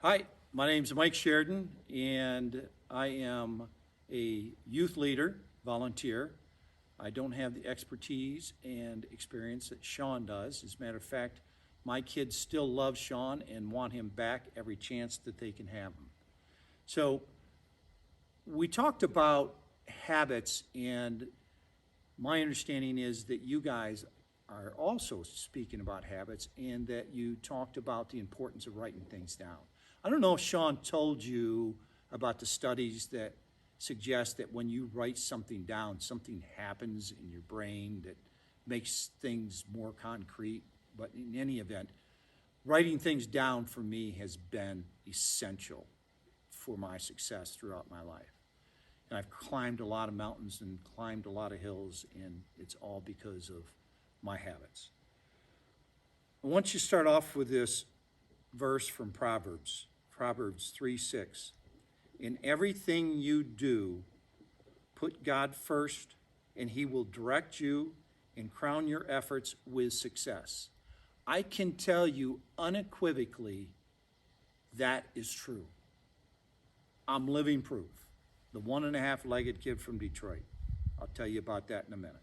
Hi, my name is Mike Sheridan, and I am a youth leader, volunteer. I don't have the expertise and experience that Sean does. As a matter of fact, my kids still love Sean and want him back every chance that they can have him. So we talked about habits, and my understanding is that you guys are also speaking about habits and that you talked about the importance of writing things down. I don't know if Sean told you about the studies that suggest that when you write something down, something happens in your brain that makes things more concrete. But in any event, writing things down for me has been essential for my success throughout my life. And I've climbed a lot of mountains and climbed a lot of hills, and it's all because of my habits. I want you to start off with this verse from Proverbs 3:6. In everything you do, put God first, and he will direct you and crown your efforts with success. I can tell you unequivocally that is true. I'm living proof. The 1.5-legged kid from Detroit. I'll tell you about that in a minute.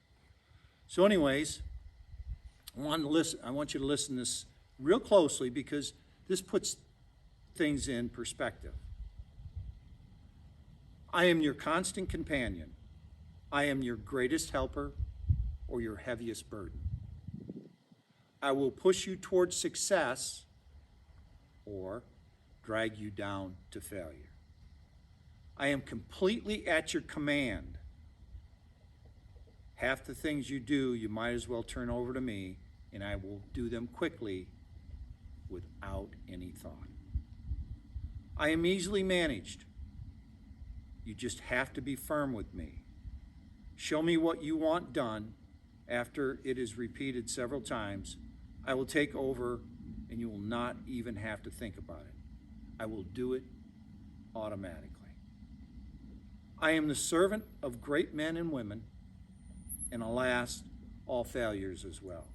So anyways, I want you to listen to this real closely because this puts things in perspective. I am your constant companion. I am your greatest helper or your heaviest burden. I will push you towards success or drag you down to failure. I am completely at your command. Half the things you do, you might as well turn over to me, and I will do them quickly without any thought. I am easily managed. You just have to be firm with me. Show me what you want done. After it is repeated several times, I will take over and you will not even have to think about it. I will do it automatically. I am the servant of great men and women, and alas, all failures as well.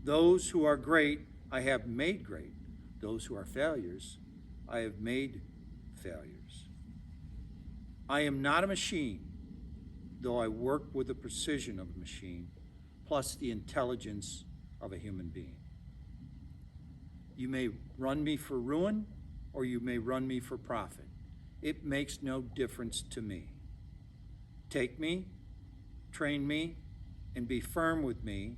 Those who are great, I have made great. Those who are failures, I have made failures. I am not a machine, though I work with the precision of a machine, plus the intelligence of a human being. You may run me for ruin, or you may run me for profit. It makes no difference to me. Take me, train me, and be firm with me,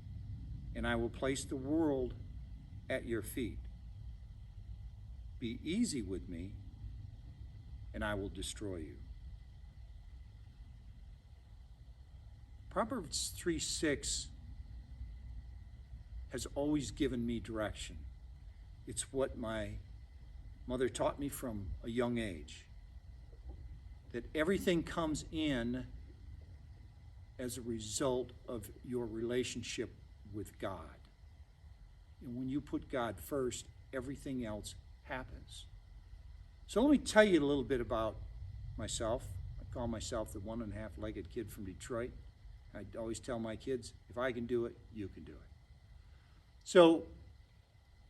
and I will place the world at your feet. Be easy with me, and I will destroy you. Proverbs 3:6 has always given me direction. It's what my mother taught me from a young age, that everything comes in as a result of your relationship with God. And when you put God first, everything else happens. So let me tell you a little bit about myself. I call myself the 1.5-legged kid from Detroit. I always tell my kids, if I can do it, you can do it. So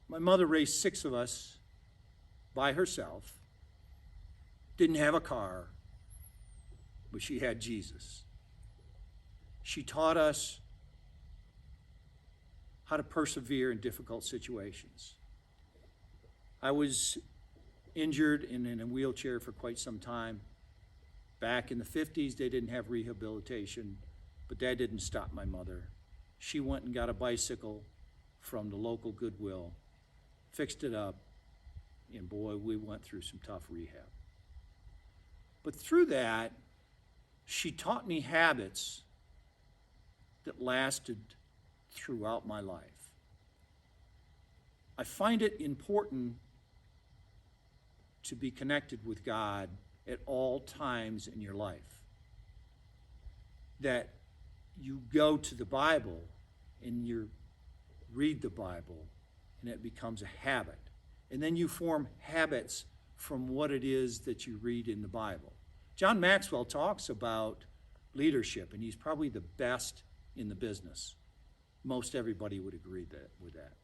my mother raised 6 of us by herself, didn't have a car, but she had Jesus. She taught us how to persevere in difficult situations. I was injured and in a wheelchair for quite some time. Back in the 50s, they didn't have rehabilitation, but that didn't stop my mother. She went and got a bicycle from the local Goodwill, fixed it up, and boy, we went through some tough rehab. But through that, she taught me habits that lasted throughout my life. I find it important to be connected with God at all times in your life. That you go to the Bible and you read the Bible and it becomes a habit. And then you form habits from what it is that you read in the Bible. John Maxwell talks about leadership, and he's probably the best in the business. Most everybody would agree with that.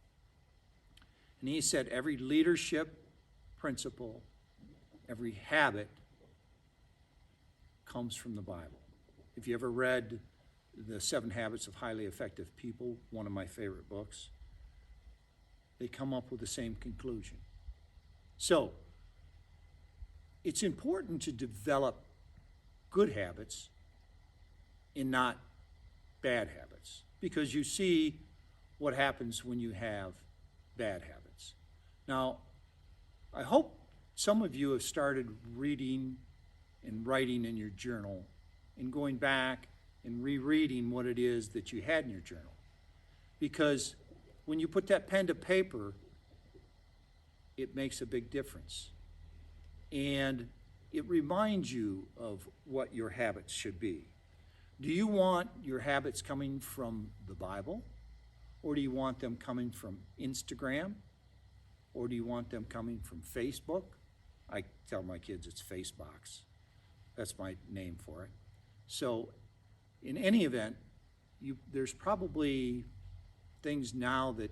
And he said every leadership principle, every habit comes from the Bible. If you ever read The 7 Habits of Highly Effective People, one of my favorite books, they come up with the same conclusion. So, it's important to develop good habits and not bad habits, because you see what happens when you have bad habits. Now, I hope some of you have started reading and writing in your journal and going back and rereading what it is that you had in your journal. Because when you put that pen to paper, it makes a big difference. And it reminds you of what your habits should be. Do you want your habits coming from the Bible? Or do you want them coming from Instagram? Or do you want them coming from Facebook? I tell my kids it's Facebox. That's my name for it. So in any event, there's probably things now that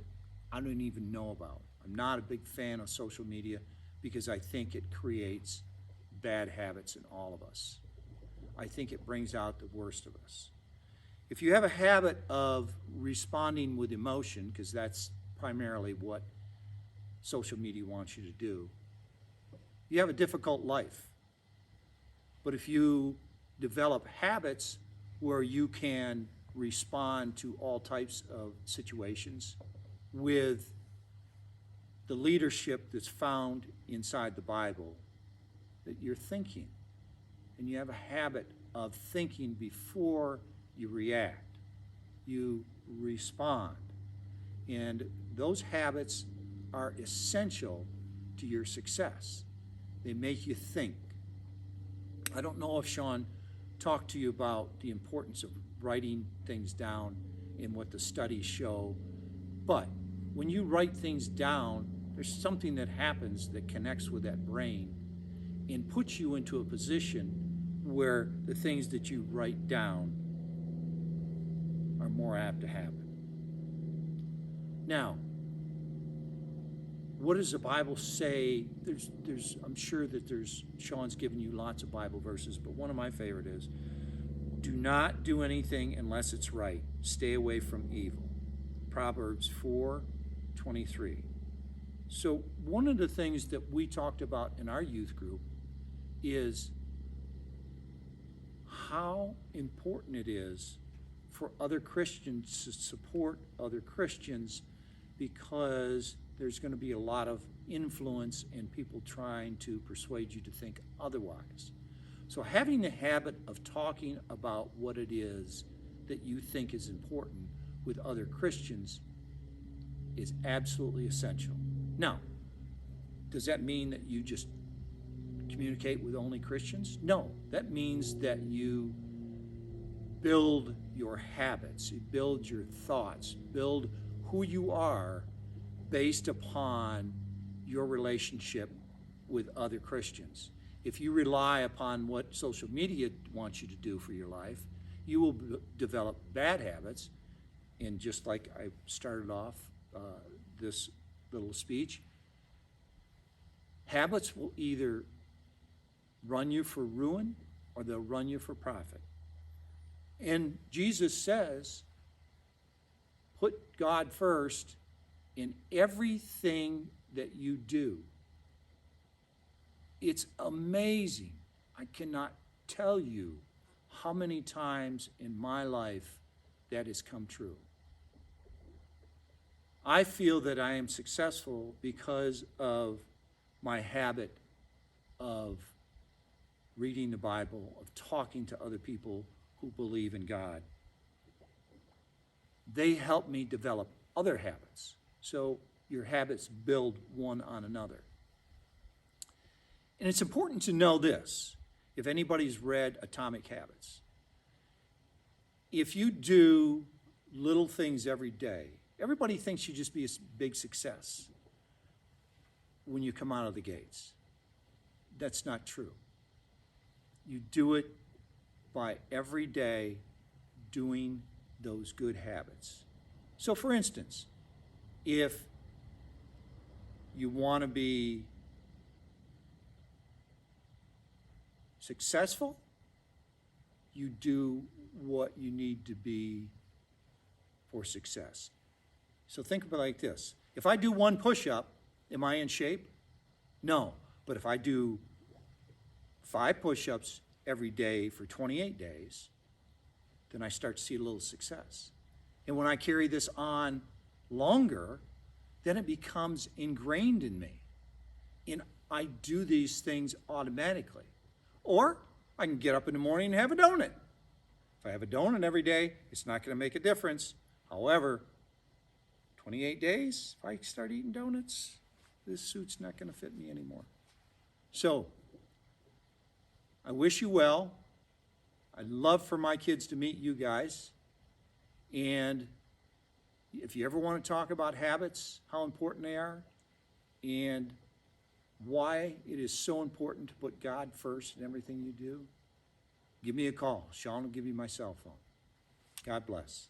I don't even know about. I'm not a big fan of social media because I think it creates bad habits in all of us. I think it brings out the worst of us. If you have a habit of responding with emotion, because that's primarily what social media wants you to do, you have a difficult life. But if you develop habits where you can respond to all types of situations with the leadership that's found inside the Bible, that you're thinking, and you have a habit of thinking before you react, you respond. And those habits are essential to your success. They make you think. I don't know if Sean talked to you about the importance of writing things down and what the studies show, but when you write things down, there's something that happens that connects with that brain and puts you into a position where the things that you write down are more apt to happen. Now, what does the Bible say? I'm sure that Sean's given you lots of Bible verses, but one of my favorite is, do not do anything unless it's right. Stay away from evil. Proverbs 4:23. So one of the things that we talked about in our youth group is how important it is for other Christians to support other Christians, because there's going to be a lot of influence and people trying to persuade you to think otherwise. So having the habit of talking about what it is that you think is important with other Christians is absolutely essential. Now, does that mean that you just communicate with only Christians? No, that means that you build your habits, you build your thoughts, build who you are based upon your relationship with other Christians. If you rely upon what social media wants you to do for your life, you will develop bad habits. And just like I started off this little speech, habits will either run you for ruin or they'll run you for profit. And Jesus says, put God first in everything that you do. It's amazing. I cannot tell you how many times in my life that has come true. I feel that I am successful because of my habit of reading the Bible, of talking to other people who believe in God. They help me develop other habits. So your habits build one on another. And it's important to know this, if anybody's read Atomic Habits. If you do little things every day, everybody thinks you just be a big success when you come out of the gates. That's not true. You do it by every day doing those good habits. So for instance, if you want to be successful, you do what you need to be for success. So think about it like this. If I do one push-up, am I in shape? No. But if I do 5 push-ups every day for 28 days, then I start to see a little success. And when I carry this on longer, then it becomes ingrained in me. And I do these things automatically. Or I can get up in the morning and have a donut. If I have a donut every day, it's not going to make a difference. However, 28 days, if I start eating donuts, this suit's not going to fit me anymore. So, I wish you well. I'd love for my kids to meet you guys. And if you ever want to talk about habits, how important they are, and why it is so important to put God first in everything you do, give me a call. Sean will give you my cell phone. God bless.